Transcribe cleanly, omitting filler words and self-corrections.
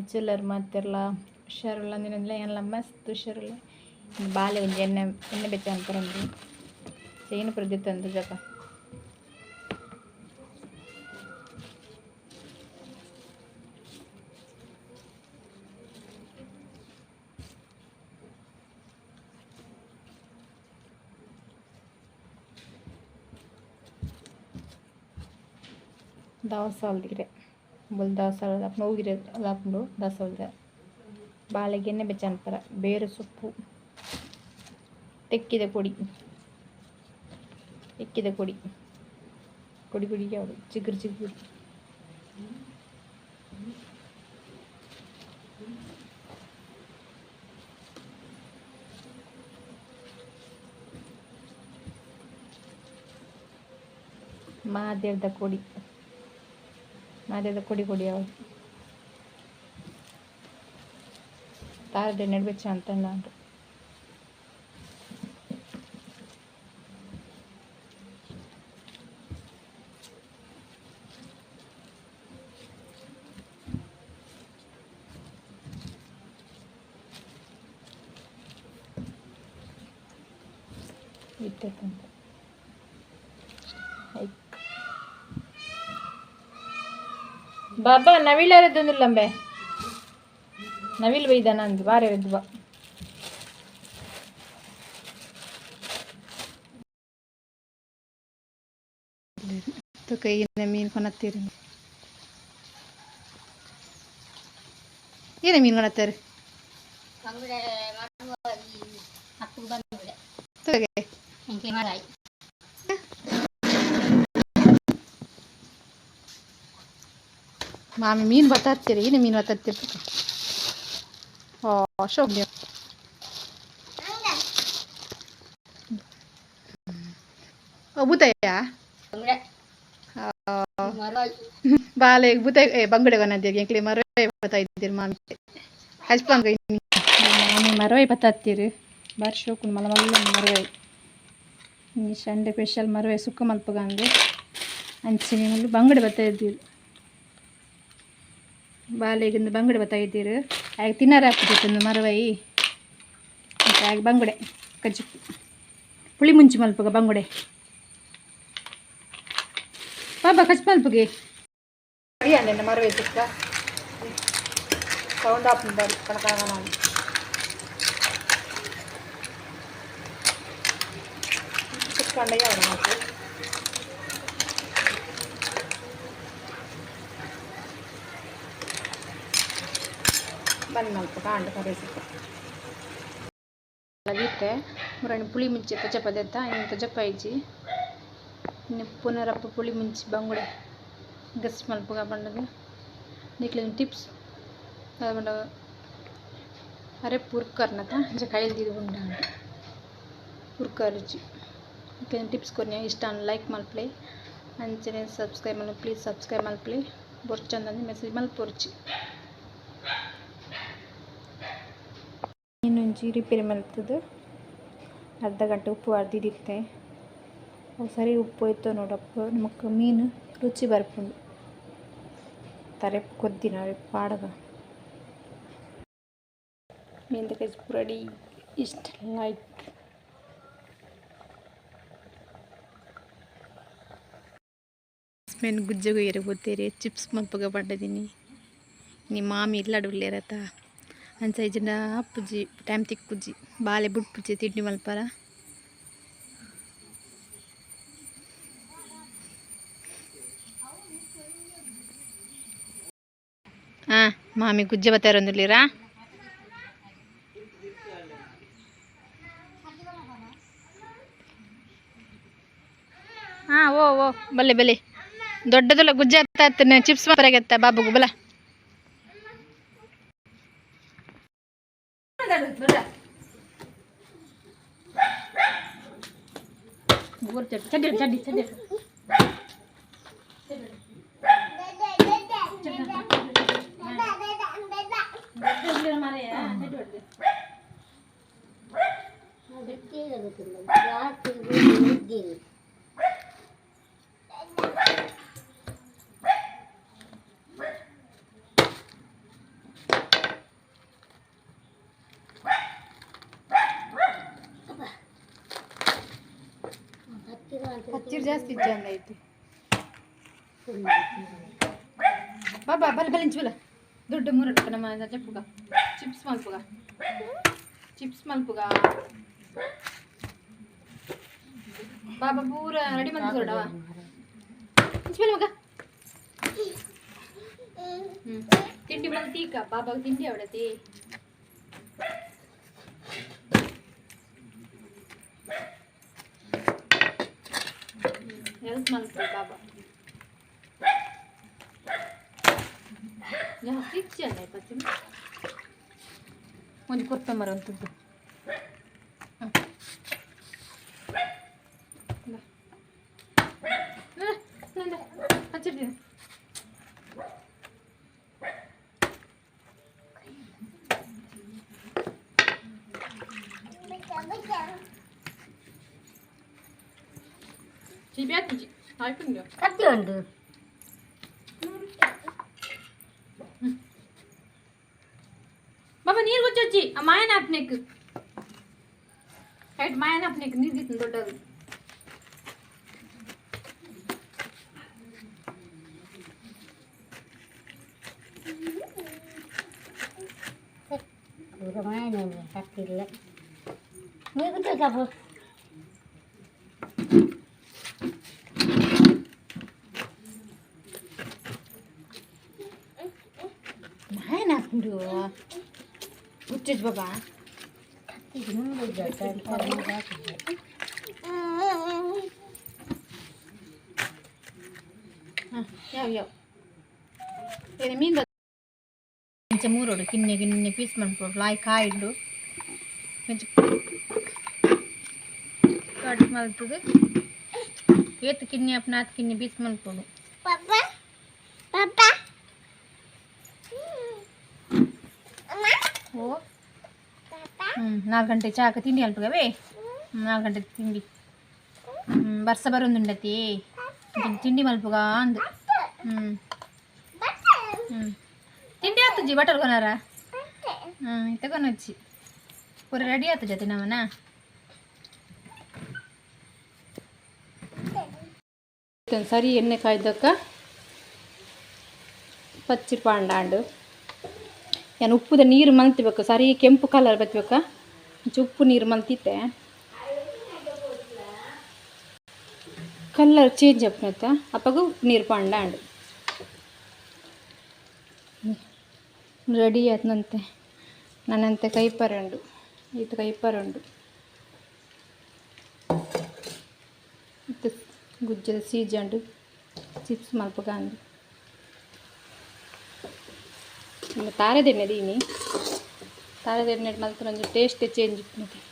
ಅಜ್ಜೆಲ್ಲರು ಮಾಡ್ತಿರಲ್ಲ ಹುಷಾರಿಲ್ಲ ಅಂದಿನಂದ್ರೆ ಎಲ್ಲ ಮಸ್ತ್ ಹುಷಾರಿಲ್ಲ ಬಾಲೆ ಒಂದು ಎಣ್ಣೆ ಬೆಚ್ಚ ಅಂತಾರಂದು ಏನು ಪ್ರದ್ಯುತ್ ಅಂದು ಜಪ ದಾವಸಾಲ್ದಿರೆ ಬುಲ್ ದಾವಸಾಲ ಹೋಗಿರೆ ಲಾಪುಂಡು ದಾವಸಾಲ್ದ ಬಾಳೆಗೆ ಎಣ್ಣೆ ಬೆಚ್ಚ ಅಂತಾರ ಬೇರು ಸೊಪ್ಪು ತೆಕ್ಕಿದ ಕೊಡಿ ಕೊಡಿ ಯಾವುದು ಚಿಗುರು ಮಹಾದೇವದ ಕೊಡಿ ಯಾವುದು ತಾರದೆ ನೆಡ್ಬೆಚ್ಚ ಅಂತ ನಾನು ಇಟ್ಟಂತ ಬಾಬಾ ನವಿಲ್ ಯಾರದ್ದಂದಿಲ್ಲಂಬೆ ನವಿಲ್ ಬೈದಾನ ಅಂದು ಬಾರ ಎದ್ದು ಬಾ ಕೈಯಿಂದ ಮೀನು ಕೊನತ್ತೀರಿ ಏನೇ ಮೀನು ಕೊನತ್ತಾರೆ ಮಾಮಿ ಮೀನು ಬತ್ತಾತ್ತೀರಿ ಏನೇ ಮೀನು ಬತ್ತಾತ್ತೀರಿ ಅಶೋಕ್ ಬೂತಯ್ಯ ಬಾಲೆ ಬೂತಾಯಿ ಬಂಗುಡೆ ಬಂದಿದ್ದೀರಿ ಎಂಕ್ಲಿ ಮರವೇ ಬತ್ತಾಯಿದ್ದೀರಿ ಮಾಮಿ ಹಚ್ಪಂಗ ಮಾಮಿ ಮರವೇ ಬತ್ತಾತ್ತೀರಿ ಬಾರಿ ಶೋಕು ಮಲ್ಲ ಮರವೇ ಈ ಸಂಡೆ ಸ್ಪೆಷಲ್ ಮರವೇ ಸುಕ್ಕ ಮಲ್ಪಗಂದು ಅಂಚಿನ ಬಂಗುಡೆ ಬತ್ತಾಯಿದ್ದೀರಿ ಬಾಲೆಗಿಂದು ಬಂಗುಡೆ ಬತ್ತಾಯಿದ್ದೀರಿ ಹಾಗೆ ತಿನ್ನರ ಹಾಕ್ತಿತ್ತು ಮರವೈ ಮತ್ತು ಹಾಗೆ ಬಂಗುಡೆ ಕಜ್ಜಿ ಪುಳಿ ಮುಂಚಿ ಮಲ್ಪಗ ಬಂಗುಡೆ ಬಾಬಾ ಕಚ್ ಮಲ್ಪಗೆ ಅರಿಯಣ್ಣ ಮರವೇ ಸಿಕ್ಕ ಸೌಂಡ್ ಆಫ್ ಬಾರಿ ಕಣಕಣ ಮಾಡಿ ಸಿಕ್ಕಂಡಯ್ಯ ಅವರ ಮಾತು ಬಂದು ಮಲ್ಪ ಕಾಂಡ ಕರೆ ಸಿಕ್ಕ ಅದಕ್ಕೆ ಮುರಣಿ ಪುಳಿ ಮುಂಚೆ ತಜಪದೆತ್ತ ಇನ್ನು ತಜಪ್ಪ ಇಜ್ಜಿ ಇನ್ನು ಪುನರಪ್ಪ ಪುಳಿ ಮುಂಚಿ ಬಂಗುಡೆ ಗಸಿ ಮಲ್ಪಗ ಬಂಡದು ನಿಕ್ಲಿನ ಟಿಪ್ಸ್ ಬಂಡ ಅರೆ ಪುರ್ಕರ್ನತ ಇಂಚ ಕೈಲ್ದಿದ್ದು ಉಂಡ ಪುರ್ಕರ್ ರುಚಿ ನಿಕ್ಲಿನ ಟಿಪ್ಸ್ ಕೊನೆ ಇಷ್ಟ ಲೈಕ್ ಮಲ್ಪಲೆ ಅಂಚನೆ ಸಬ್ಸ್ಕ್ರೈಬ್ ಮಲ್ಪಲೆ ಪ್ಲೀಸ್ ಸಬ್ಸ್ಕ್ರೈಬ್ ಮಲ್ಪಲೆ ಬೊರ್ಚಂದಂದು ಮೆಸೇಜ್ ಮಲ್ಪೊರ್ಚಿ ಇನ್ನೊಂಚಿ ರಿಪೇರಿ ಮಲ್ತದು ಅರ್ಧ ಗಂಟೆ ಉಪ್ಪು ಅರ್ದಿದಿತ್ತೆ ಸರಿ ಉಪ್ಪು ಹೋಯ್ತು ನೋಡಪ್ಪ ನಮಕ್ ಮೀನು ರುಚಿ ಬರ್ಪುಂಡು ತರೆ ಕೊದ್ದಿನ ಪಾಡಗ ಮೀನು ಕಜ್ಜಿ ರೆಡಿ ಇಷ್ಟ ಲೈಕ್ ಮೇನು ಗುಜ್ಜೆಗೂ ಗೊತ್ತೀರಿ ಚಿಪ್ಸ್ ಮಲ್ಪಗ ಪಡ್ಡದೀನಿ ನಿಮ್ಮ ಮಾಮಿ ಇಲ್ಲಡುಲ್ಲೇರತ್ತ ಅಂಚ ಅಪ್ಪುಜಿ ಟೈಮ್ ತಿಕ್ಕುಜಿ ಬಾಲೆ ಬುಡ್ಪುಜಿ ತಿಂಡಿ ಮಲ್ಪರ ಮಾಮಿ ಗುಜ್ಜೆ ಬತ್ತಾರೊಂದುಲ್ಲಿರಾ ಓ ಬಲ್ಲೆ ದೊಡ್ಡದಲ್ಲ ಗುಜ್ಜೆ ಹತ್ತ ಚಿಪ್ಸ್ ಮಾತ್ರ ಬಾಬುಗು ಬಲ ಚಡ್ಡಿ ಪಚ್ಚೀರ್ ಜಾಸ್ತಿ ಚಂದ ಐತಿ ಬಾಬಾ ಬಲ್ ಬಲಿಂಚುಲ ದೊಡ್ಡ ಮೂರಟ್ಟ ನಮ್ಮ ಚೆಪ್ಪುಗ ಚಿಪ್ಸ್ ಮಲ್ಪುಗ ಬಾಬಾ ಪೂರ ರೆಡಿ ಮಾಡಿ ಸೋಡವಾ ಚಿಪ್ಪಲ ಮಗ ತಿಂಡಿ ಮಲ್ತೀಕ ಬಾಬಾಗ ತಿಂಡಿ ಅವಡತಿ ಹೆಲ್ಪ್ ಮಾಡ್ತಾರೆ ಬಾಬಾ ಜಾಸ್ತಿ ಇಚ್ಛೆ ಅಲ್ಲ ಪಚ್ಚಿ ಒಂದು ಕೊತ್ತಂಬರಿ ಅಂತದ್ದು ಹಚ್ಚಿರ್ತೀನಿ 지비야지 알군요. ಕತ್ತಿ ಉಂಟು ಬಾಬಾ ನೀರು ಗೊಚ್ಚಿ ಆ ಮಾಯನ ಅಪ್ನೆಕ್ ಹೈಟ್ ಮಾಯನ ಅಪ್ನೆಕ್ ನೀರು ದಿತ್ತು ದೊಡ್ಡದು ಪೂರ ಮಾಯನೇ ಕತ್ತಿಲ್ಲ ನೀವು ಗೊತ್ತ ಸಾಬು ಮಾಯನ ಹಾಕೊಂಡು ಗುಚ್ಚಜ್ ಬಾಬಾ ಕತ್ತಿಗೆ ಮುಂದೆ ಯಾವ ಏನೇ ಮೀನು కొంచెం మూరోడు గిన్నె పీస్ మనకు లాయ్ కాయిండు కొంచెం కట్ మల్తుంది ఏత్ కిన్ని अपना కిన్ని పీస్ మల్పోడు ಪಾಪಾ ಪಾಪಾ ಓ 4 ಗಂಟೆ ಚಾಕ ತಿಂಡಿ ಅಲ್ಪಗವೇ 4 ಗಂಟೆ ತಿಂಡಿ ಬರ್ಸ ಬರೊಂದುಂಡತಿ ತಿಂಡಿ ಮಲ್ಪುಗ ಅಂದು ತಿಂಡಿ ಆತುಜಿ ಬಟಲ್ ಕೊನಾರ ತಗೊಂಡೊಚ್ಚಿ ಪೂರ ರೆಡಿ ಆತು ಜೊತೆ ನಮ್ಮನ ಸರಿ ಎಣ್ಣೆ ಕಾಯ್ದಕ್ಕ ಪಚ್ಚಿ ಪಾಂಡಾಂಡು ಏನು ಉಪ್ಪುದ ನೀರು ಮಲ್ತಿಬೇಕು ಸರಿ ಕೆಂಪು ಕಲರ್ ಬತ್ಬೇಕ ಉಪ್ಪು ನೀರು ಮಲ್ತಿತ್ತೆ ಕಲರ್ ಚೇಂಜ್ ಅಪ್ನತ್ತ ಅಪ್ಪಗೂ ಉಪ್ಪು ನೀರು ಪಾಂಡಾಂಡು ರೆಡಿ ಆಯ್ತಂತೆ ನನ್ನಂತೆ ಕೈಪರಂಡು ಇದು ಕೈಪರಂಡು ಮತ್ತು ಗುಜ್ಜದ ಸೀಜಂಡು ಚಿಪ್ಸ್ ಮಲ್ಪಗಂಡು ತಾರೆದೆಣ್ಣೆ ದೀನಿ ತಾರೆದೆಣ್ಣೆ ಮಲ್ತು ಟೇಸ್ಟ್ ಚೇಂಜ್ ಇತ್ತು